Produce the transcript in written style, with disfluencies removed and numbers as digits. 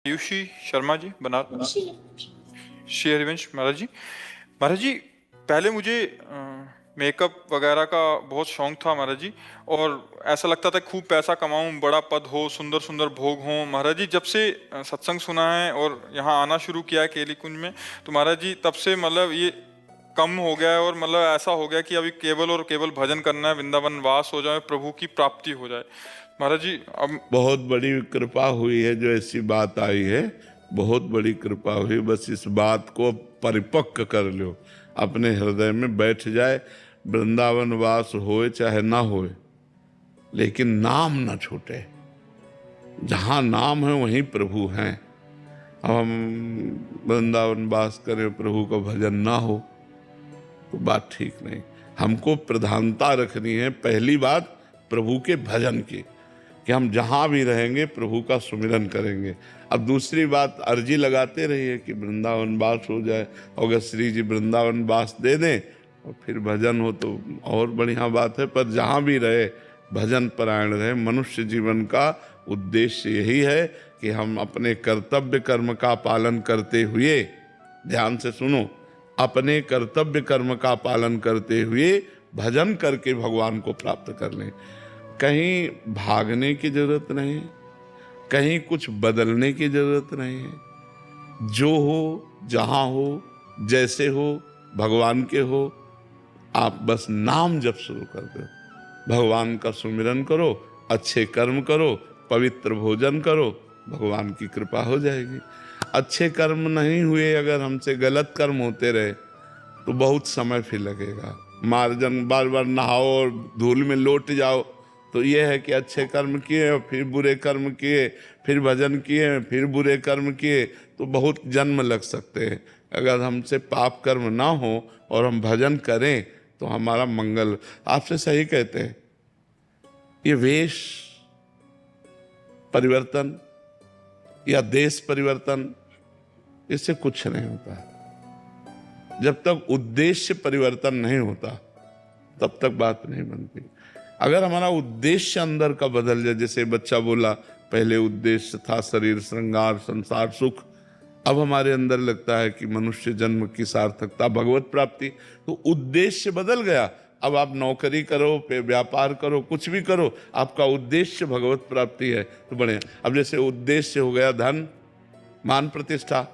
पीयूषी शर्मा जी बनारस श्री हरिवंश महाराज जी पहले मुझे मेकअप वगैरह का बहुत शौक था महाराज जी। और ऐसा लगता था खूब पैसा कमाऊं, बड़ा पद हो, सुंदर सुंदर भोग हो। महाराज जी जब से सत्संग सुना है और यहाँ आना शुरू किया है केली कुंज में, तो महाराज जी तब से मतलब ये कम हो गया है। और मतलब ऐसा हो गया कि अभी केवल और केवल भजन करना है, वृंदावन वास हो जाए, प्रभु की प्राप्ति हो जाए। महाराज जी अब बहुत बड़ी कृपा हुई है जो ऐसी बात आई है, बहुत बड़ी कृपा हुई। बस इस बात को परिपक्व कर लो, अपने हृदय में बैठ जाए। वृंदावन वास होए चाहे ना होए, लेकिन नाम ना छूटे। जहां नाम है वहीं प्रभु हैं। अब हम वृंदावन वास करें, प्रभु का भजन ना हो तो बात ठीक नहीं। हमको प्रधानता रखनी है पहली बात प्रभु के भजन की, कि हम जहां भी रहेंगे प्रभु का सुमिरन करेंगे। अब दूसरी बात, अर्जी लगाते रहिए कि वृंदावन वास हो जाए, अगर श्री जी वृंदावन वास दे दें और फिर भजन हो तो और बढ़िया बात है। पर जहां भी रहे भजन परायण रहे। मनुष्य जीवन का उद्देश्य यही है कि हम अपने कर्तव्य कर्म का पालन करते हुए, ध्यान से सुनो, अपने कर्तव्य कर्म का पालन करते हुए भजन करके भगवान को प्राप्त कर लें। कहीं भागने की जरूरत नहीं है, कहीं कुछ बदलने की जरूरत नहीं है। जो हो, जहां हो, जैसे हो, भगवान के हो, आप बस नाम जप शुरू कर दो, भगवान का सुमिरन करो, अच्छे कर्म करो, पवित्र भोजन करो, भगवान की कृपा हो जाएगी। अच्छे कर्म नहीं हुए, अगर हमसे गलत कर्म होते रहे तो बहुत समय फिर लगेगा। मार्जन बार बार नहाओ और धूल में लौट जाओ, तो ये है कि अच्छे कर्म किए फिर बुरे कर्म किए, फिर भजन किए फिर बुरे कर्म किए, तो बहुत जन्म लग सकते हैं। अगर हमसे पाप कर्म ना हो और हम भजन करें तो हमारा मंगल। आपसे सही कहते हैं, ये वेश परिवर्तन या देश परिवर्तन, इससे कुछ नहीं होता। जब तक उद्देश्य परिवर्तन नहीं होता तब तक बात नहीं बनती। अगर हमारा उद्देश्य अंदर का बदल जाए, जैसे बच्चा बोला पहले उद्देश्य था शरीर श्रृंगार संसार सुख, अब हमारे अंदर लगता है कि मनुष्य जन्म की सार्थकता भगवत प्राप्ति, तो उद्देश्य बदल गया। अब आप नौकरी करो, व्यापार करो, कुछ भी करो, आपका उद्देश्य भगवत प्राप्ति है तो बढ़िया। अब जैसे उद्देश्य हो गया धन मान प्रतिष्ठा,